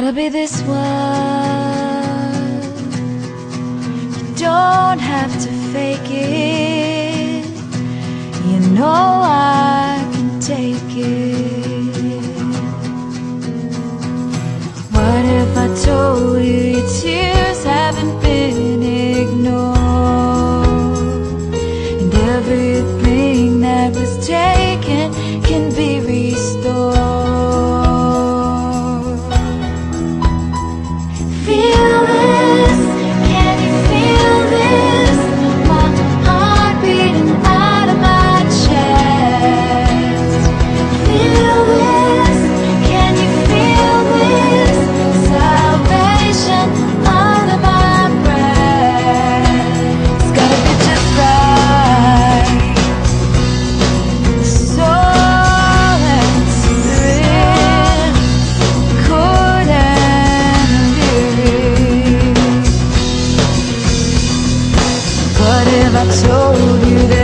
gotta be this one. You don't have to fake it. You know I can take it. What if I told you your tears haven't been ignored, and everything that was taken can be restored? Feel this, can you feel this? My heart beating out of my chest. Feel this, can you feel this? Salvation under my breath. It's gotta be just right. The soul and spirit, chord and lyric. What if I told you that